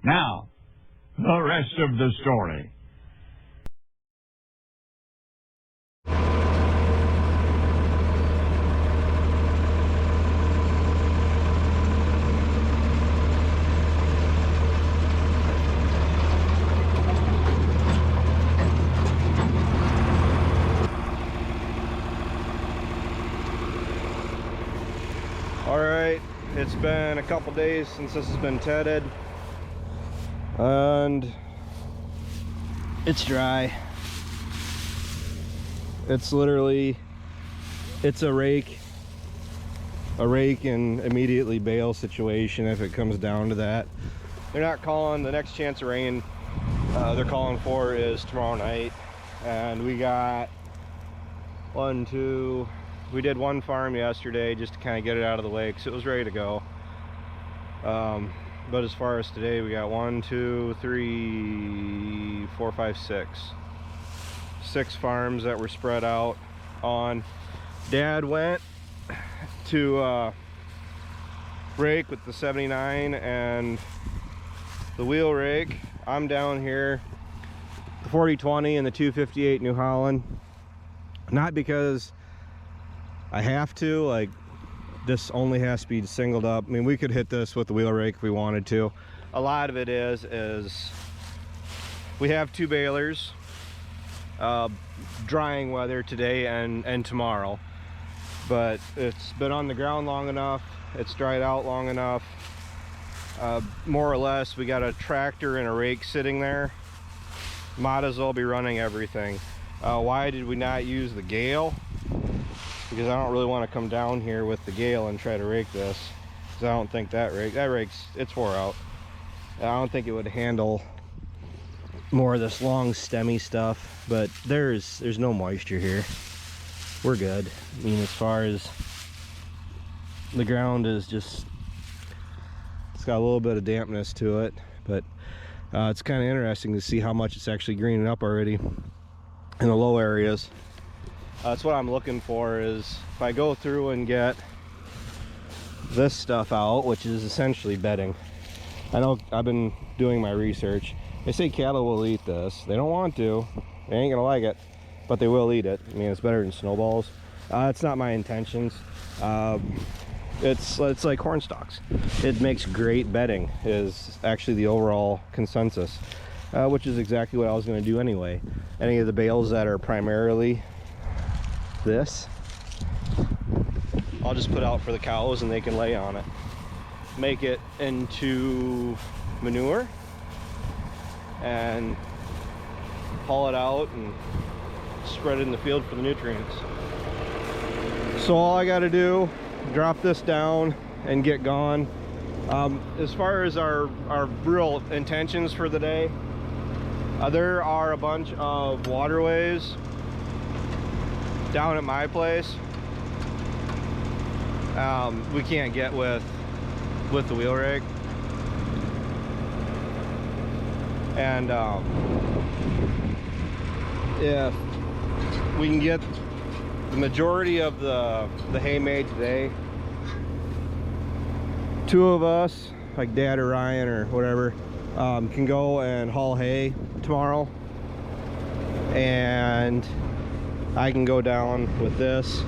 Now, the rest of the story. Alright, it's been a couple days since this has been tedded, and it's dry. It's literally, it's a rake and immediately bail situation if it comes down to that. They're not calling, the next chance of rain they're calling for is tomorrow night, and we got we did one farm yesterday just to kind of get it out of the way because it was ready to go. But as far as today, we got 6 farms that were spread out on. Dad went to rake with the 79 and the wheel rake. I'm down here, the 4020 and the 258 New Holland. Not because I have to, like, this only has to be singled up. I mean, we could hit this with the wheel rake if we wanted to. A lot of it is we have 2 balers, drying weather today and tomorrow, but it's been on the ground long enough, it's dried out long enough. More or less, we got a tractor and a rake sitting there. Might as well be running everything. Why did we not use the gale? Because I don't really want to come down here with the gale and try to rake this, because I don't think that rake's, it's wore out. I don't think it would handle more of this long stemmy stuff, but there's no moisture here. We're good. I mean, as far as the ground is just, it's got a little bit of dampness to it, but it's kind of interesting to see how much it's actually greening up already in the low areas. That's what I'm looking for, is if I go through and get this stuff out, which is essentially bedding. I know I've been doing my research. They say cattle will eat this. They don't want to. They ain't gonna like it, but they will eat it. I mean, it's better than snowballs. It's not my intentions. It's like corn stalks. It makes great bedding, is actually the overall consensus, which is exactly what I was gonna do anyway. Any of the bales that are primarily this, I'll just put out for the cows and they can lay on it, make it into manure, and haul it out and spread it in the field for the nutrients. So all I got to do, drop this down and get gone. As far as our real intentions for the day, there are a bunch of waterways down at my place we can't get with the wheel rake, and if we can get the majority of the hay made today, 2 of us, like Dad or Ryan or whatever, can go and haul hay tomorrow, and I can go down with this,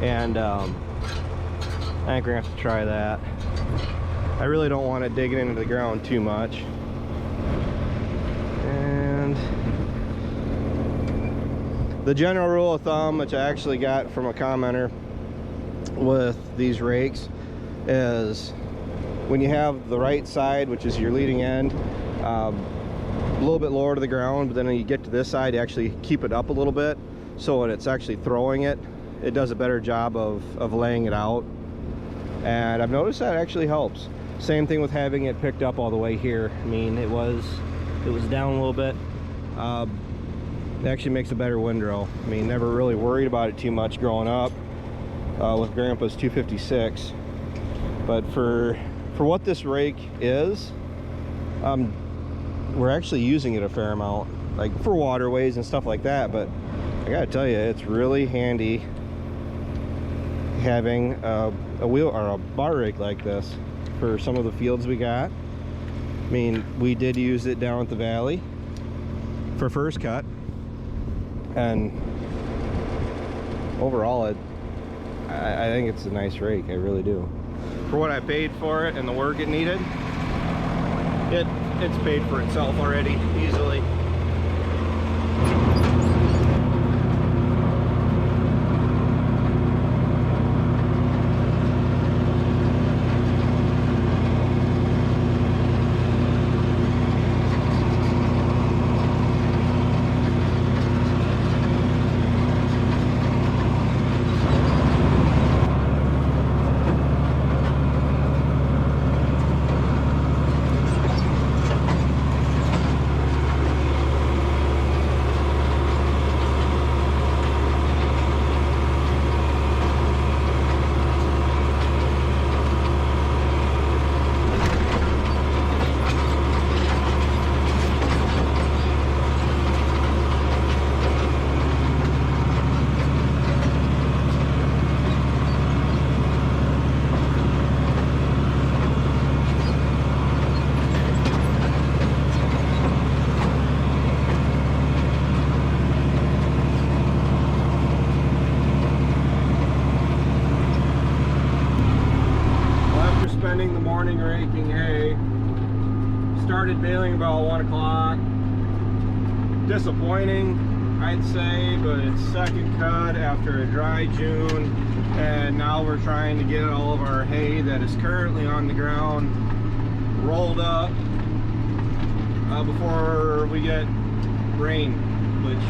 and I think we're gonna have to try that. I really don't want it digging into the ground too much. And the general rule of thumb, which I actually got from a commenter with these rakes, is when you have the right side, which is your leading end, a little bit lower to the ground, but then when you get to this side, you actually keep it up a little bit, so when it's actually throwing it, it does a better job of laying it out. And I've noticed that actually helps. Same thing with having it picked up all the way here. I mean, it was down a little bit. It actually makes a better windrow. I mean, never really worried about it too much growing up with Grandpa's 256, but for what this rake is, we're actually using it a fair amount, like for waterways and stuff like that. But I gotta tell you, it's really handy having a wheel or a bar rake like this for some of the fields we got. I mean, we did use it down at the valley for first cut, and overall I think it's a nice rake. I really do. For what I paid for it and the work it needed, it's paid for itself already easily. Spending the morning raking hay, started baling about 1 o'clock. Disappointing, I'd say, but it's second cut after a dry June, and now we're trying to get all of our hay that is currently on the ground rolled up before we get rain, which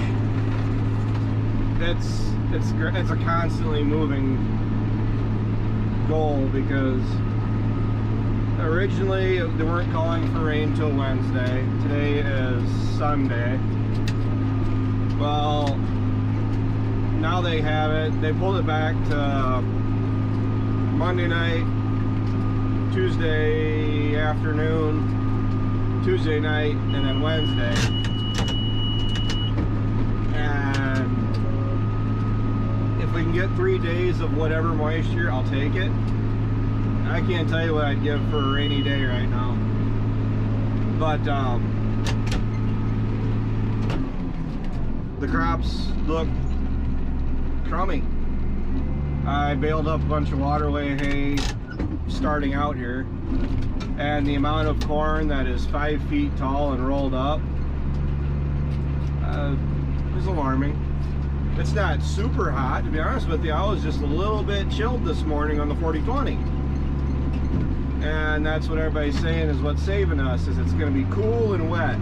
it's a constantly moving goal, because originally they weren't calling for rain till Wednesday. Today is Sunday. Well, now they have it. They pulled it back to Monday night, Tuesday afternoon, Tuesday night, and then Wednesday. And if we can get 3 days of whatever moisture, I'll take it. I can't tell you what I'd give for a rainy day right now, but the crops look crummy. I baled up a bunch of waterway hay starting out here, and the amount of corn that is 5 feet tall and rolled up is alarming. It's not super hot, to be honest with you. I was just a little bit chilled this morning on the 40/20. And that's what everybody's saying is what's saving us, is it's going to be cool and wet.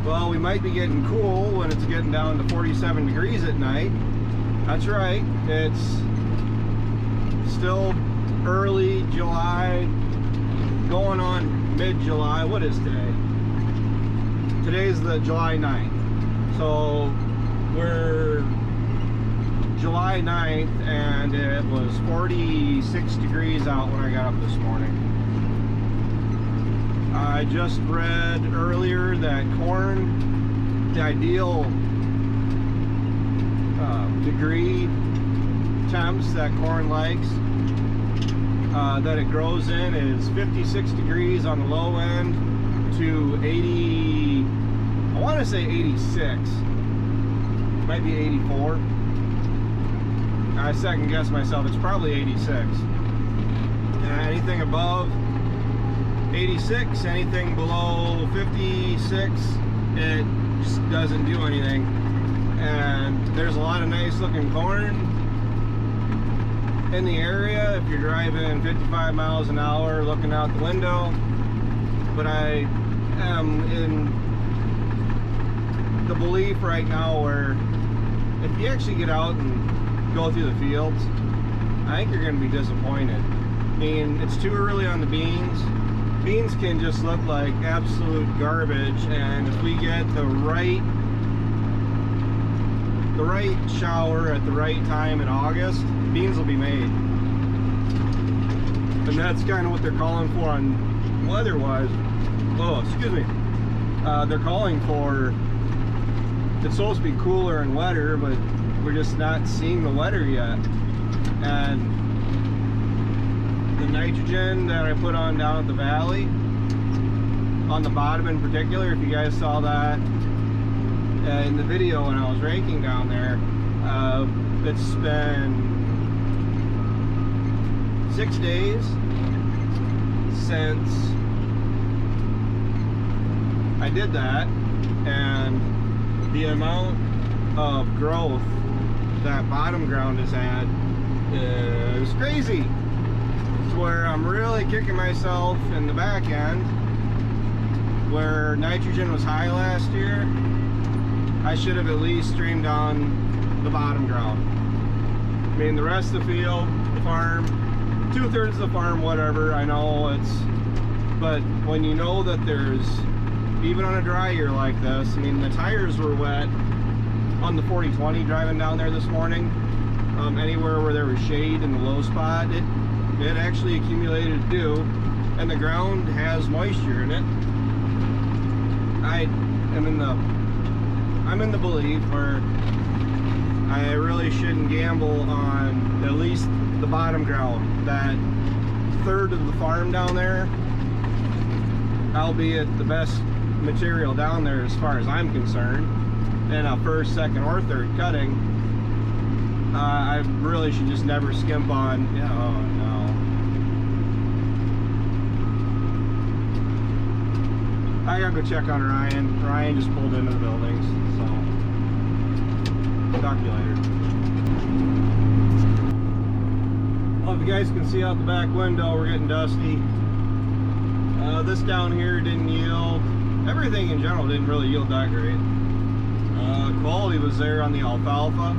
Well, we might be getting cool when it's getting down to 47 degrees at night. That's right, it's still early July, going on mid-July. What is today? Today's the July 9th. So we're July 9th, and it was 46 degrees out when I got up this morning. I just read earlier that corn, the ideal degree temps that corn likes, that it grows in, is 56 degrees on the low end to 80, I want to say 86, might be 84. I second guess myself, it's probably 86. Anything above 86, anything below 56, it just doesn't do anything. And there's a lot of nice looking corn in the area if you're driving 55 miles an hour looking out the window, but I am in the belief right now where if you actually get out and go through the fields, I think you're going to be disappointed. I mean, it's too early on the beans. Beans can just look like absolute garbage, and if we get the right shower at the right time in August, beans will be made. And that's kind of what they're calling for on weather-wise. Oh, excuse me. They're calling for, it's supposed to be cooler and wetter, but we're just not seeing the weather yet. And the nitrogen that I put on down at the valley, on the bottom in particular, if you guys saw that in the video when I was raking down there, it's been 6 days since I did that, and the amount of growth that bottom ground has had is crazy. It's where I'm really kicking myself in the back end. Where nitrogen was high last year, I should have at least streamed on the bottom ground. I mean, the rest of the field, the farm, 2/3 of the farm, whatever, I know it's, but when you know that there's, even on a dry year like this, I mean, the tires were wet on the 40/20 driving down there this morning. Anywhere where there was shade in the low spot, it actually accumulated dew, and the ground has moisture in it. I'm in the belief where I really shouldn't gamble on at least the bottom ground. That third of the farm down there, albeit the best material down there as far as I'm concerned, in a first, second, or third cutting, I really should just never skimp on. Oh no. I gotta go check on Ryan. Ryan just pulled into the buildings, so talk to you later. Well, if you guys can see out the back window, we're getting dusty. This down here didn't yield. Everything in general didn't really yield that great. Quality was there on the alfalfa.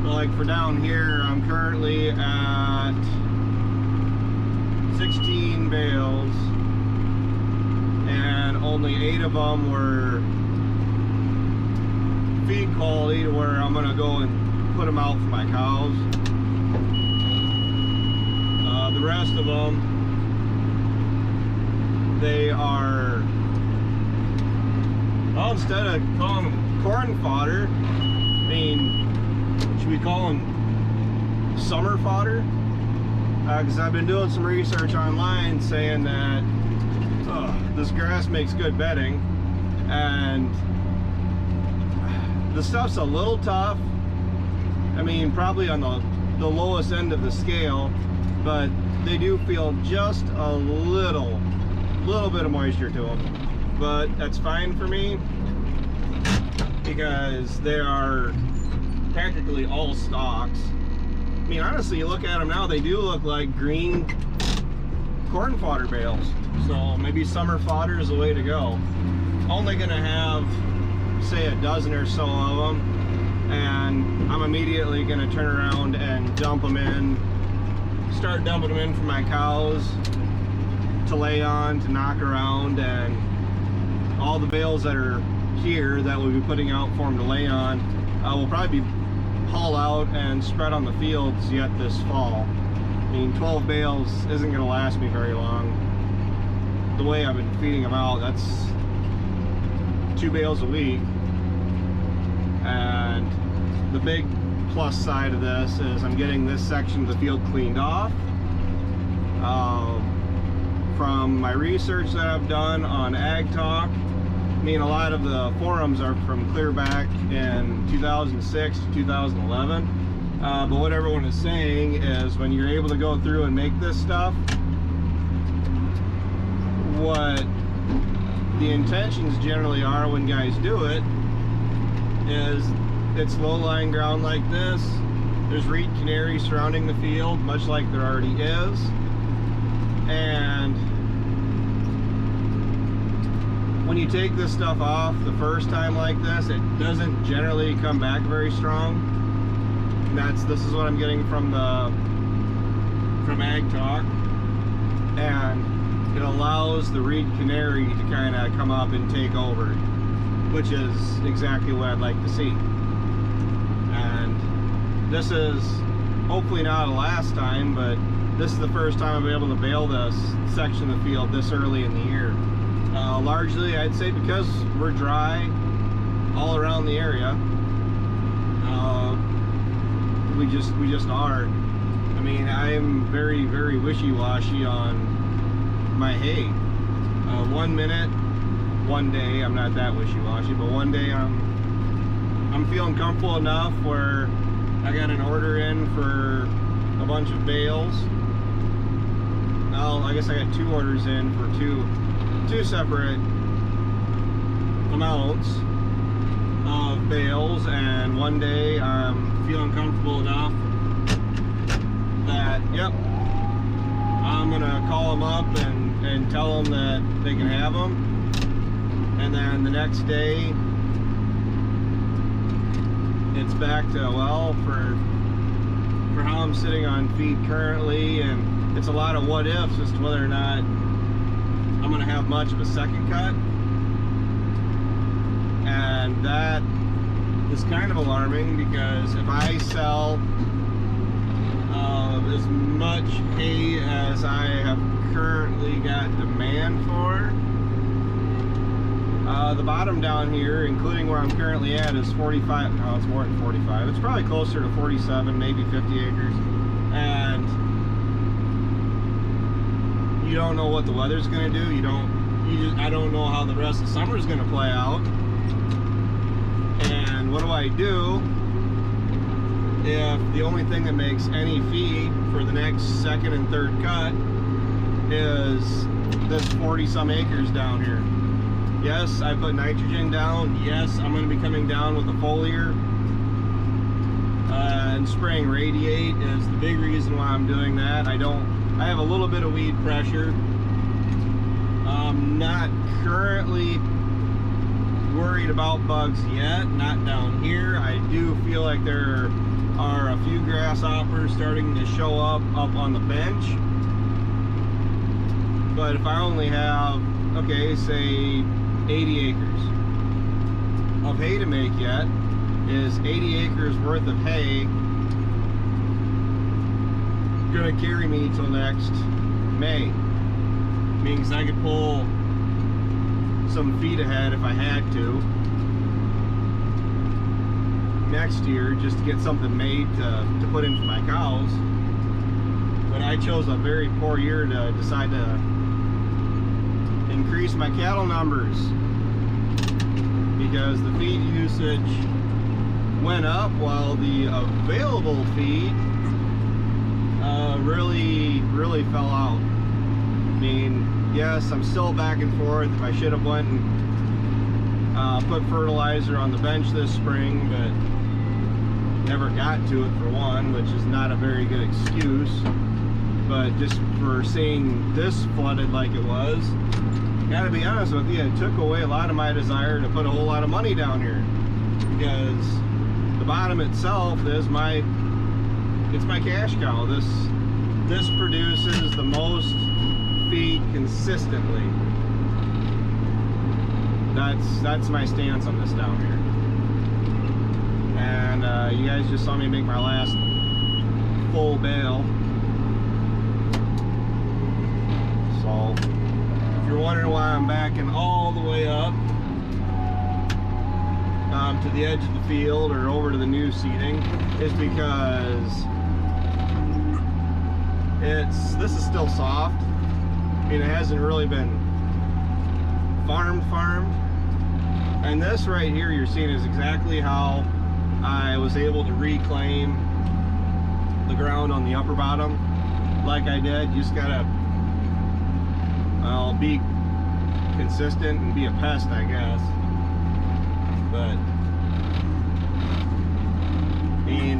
But like for down here, I'm currently at 16 bales. And only 8 of them were feed quality to where I'm gonna go and put them out for my cows. The rest of them, they are, well, instead of calling them corn fodder, I mean, should we call them summer fodder? Because I've been doing some research online saying that this grass makes good bedding, and the stuff's a little tough. I mean, probably on the lowest end of the scale, but they do feel just a little bit of moisture to them. But that's fine for me because they are practically all stalks. I mean, honestly, you look at them now, they do look like green corn fodder bales. So maybe summer fodder is the way to go. Only gonna have, say, a dozen or so of them, and I'm immediately gonna turn around and dump them in, start dumping them in for my cows to lay on, to knock around, and all the bales that are here that we'll be putting out for them to lay on will probably be hauled out and spread on the fields yet this fall. I mean, 12 bales isn't gonna last me very long. The way I've been feeding them out, that's 2 bales a week. And the big plus side of this is I'm getting this section of the field cleaned off. From my research that I've done on Ag Talk, I mean, a lot of the forums are from clear back in 2006 to 2011. But what everyone is saying is when you're able to go through and make this stuff, what the intentions generally are when guys do it is it's low-lying ground like this. There's reed canary surrounding the field, much like there already is. And when you take this stuff off the first time like this, it doesn't generally come back very strong. And this is what I'm getting from Ag Talk. And it allows the reed canary to kind of come up and take over, which is exactly what I'd like to see. And this is hopefully not a last time, but this is the first time I've been able to bale this section of the field this early in the year. Largely, I'd say because we're dry all around the area. We just are. I mean, I'm very, very wishy-washy on my hay. 1 minute, one day, I'm not that wishy-washy, but one day I'm feeling comfortable enough where I got an order in for a bunch of bales. Well, I guess I got 2 orders in for two separate amounts of bales, and one day I'm feeling comfortable enough that, yep, I'm gonna call them up and tell them that they can have them. And then the next day it's back to, well, for how I'm sitting on feed currently, and it's a lot of what ifs as to whether or not I'm gonna have much of a second cut. And that is kind of alarming, because if I sell as much hay as I have currently got demand for, the bottom down here, including where I'm currently at, is 45. No, it's more than 45. It's probably closer to 47, maybe 50 acres. And you don't know what the weather's going to do. I don't know how the rest of the summer is going to play out. And what do I do if the only thing that makes any feed for the next second and third cut is this 40-some acres down here? Yes, I put nitrogen down. Yes, I'm going to be coming down with a foliar. And spraying Radiate is the big reason why I'm doing that. I have a little bit of weed pressure. I'm not currently worried about bugs yet, not down here. I do feel like there are a few grasshoppers starting to show up on the bench. But if I only have, okay, say 80 acres of hay to make yet, is 80 acres worth of hay gonna carry me till next May? Means I could pull some feed ahead if I had to next year, just to get something made to put in for my cows. But I chose a very poor year to decide to increase my cattle numbers, because the feed usage went up while the available feed really fell out. I mean, yes, I'm still back and forth. If I should have went and put fertilizer on the bench this spring, but never got to it, for one, which is not a very good excuse. But just for seeing this flooded like it was, gotta be honest with you, it took away a lot of my desire to put a whole lot of money down here, because the bottom itself is my cash cow. This produces the most feed consistently. That's my stance on this down here. And you guys just saw me make my last full bale. So if you're wondering why I'm backing all the way up to the edge of the field or over to the new seating, is because this is still soft. I mean, it hasn't really been farmed. And this right here you're seeing is exactly how I was able to reclaim the ground on the upper bottom like I did. You just gotta, well, be consistent and be a pest, I guess. But I mean,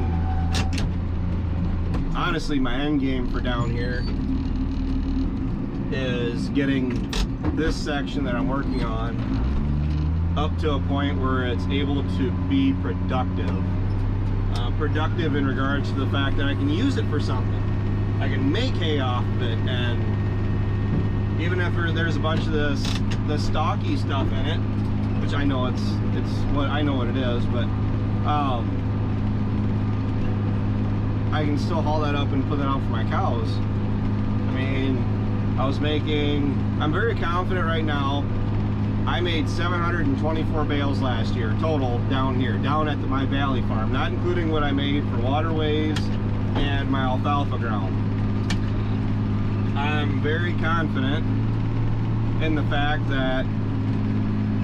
honestly, my end game for down here is getting this section that I'm working on up to a point where it's able to be productive. Productive in regards to the fact that I can use it for something. I can make hay off of it, and even if there's a bunch of the stocky stuff in it, which I know it's what I know what it is, but I can still haul that up and put that out for my cows. I mean, I'm very confident right now. I made 724 bales last year total down here, down at my valley farm, not including what I made for waterways and my alfalfa ground. I'm very confident in the fact that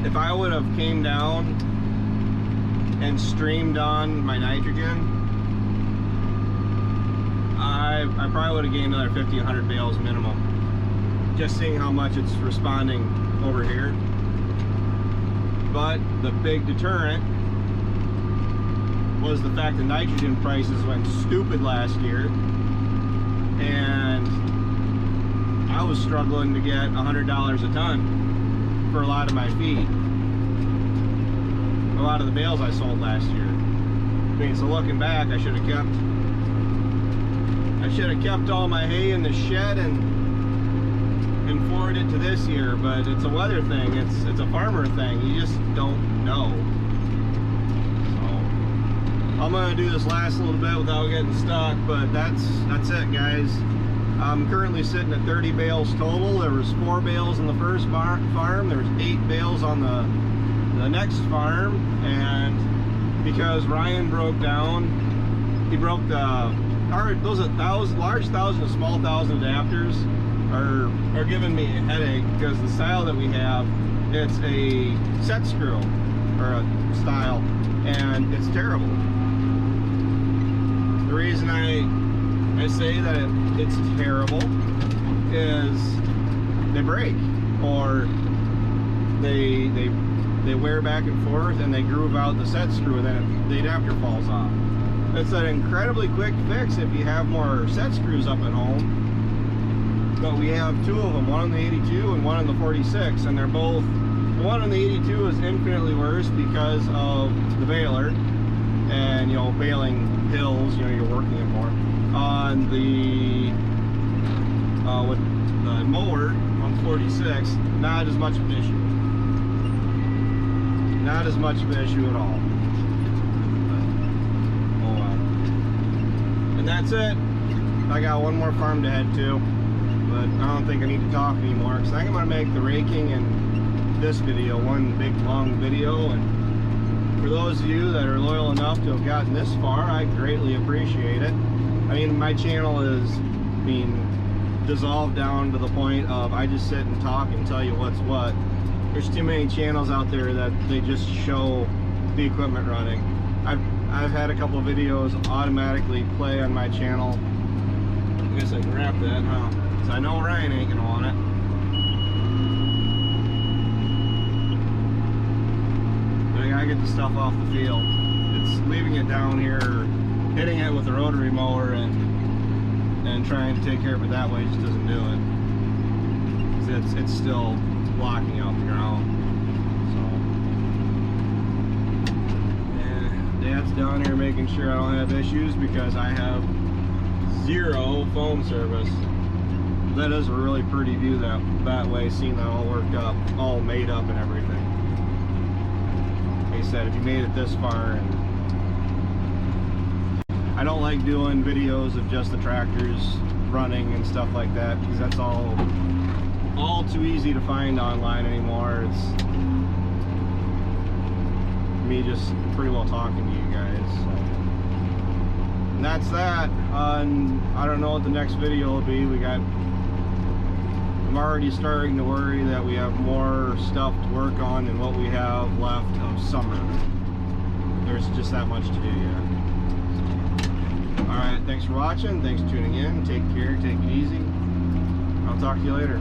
if I would have came down and streamed on my nitrogen, I probably would have gained another 50, 100 bales minimum. Just seeing how much it's responding over here. But the big deterrent was the fact that nitrogen prices went stupid last year, and I was struggling to get $100 a ton for a lot of my feed. A lot of the bales I sold last year. I mean, so looking back, I should have kept all my hay in the shed and forward it to this year, but it's a weather thing, it's a farmer thing, you just don't know. So I'm gonna do this last little bit without getting stuck, but that's it, guys. I'm currently sitting at 30 bales total. There was 4 bales in the first farm, there was 8 bales on the next farm, and because Ryan broke down, he broke those large 1,000 and small 1,000 adapters are giving me a headache, because the style that we have, it's a set screw or a style, and it's terrible. The reason I say that it's terrible is they break, or they wear back and forth and they groove out the set screw, and then the adapter falls off. It's an incredibly quick fix if you have more set screws up at home. But we have 2 of them, one on the 82 and one on the 46, and they're both, the one on the 82 is infinitely worse because of the baler and, you know, baling hills, you know, you're working it more. On the with the mower on 46, not as much of an issue. Not as much of an issue at all. Oh well. And that's it. I got one more farm to head to, but I don't think I need to talk anymore, because I think I'm going to make the raking and this video one big long video. And for those of you that are loyal enough to have gotten this far, I greatly appreciate it. I mean, my channel is dissolved down to the point of I just sit and talk and tell you what's what. There's too many channels out there that they just show the equipment running. I've had a couple videos automatically play on my channel. I guess I can wrap that, huh? Because I know Ryan ain't gonna want it. But I gotta get the stuff off the field. It's leaving it down here, hitting it with a rotary mower and trying to take care of it that way just doesn't do it. It's still blocking out the ground. So yeah, Dad's down here making sure I don't have issues, because I have 0 phone service. That is a really pretty view that way, seeing that all worked up, all made up and everything. Like I said, if you made it this far, and I don't like doing videos of just the tractors running and stuff like that, because that's all too easy to find online anymore. It's me just pretty well talking to you guys. So. And that's that. I don't know what the next video will be. I'm already starting to worry that we have more stuff to work on than what we have left of summer. There's just that much to do yet. Alright, thanks for watching. Thanks for tuning in. Take care. Take it easy. I'll talk to you later.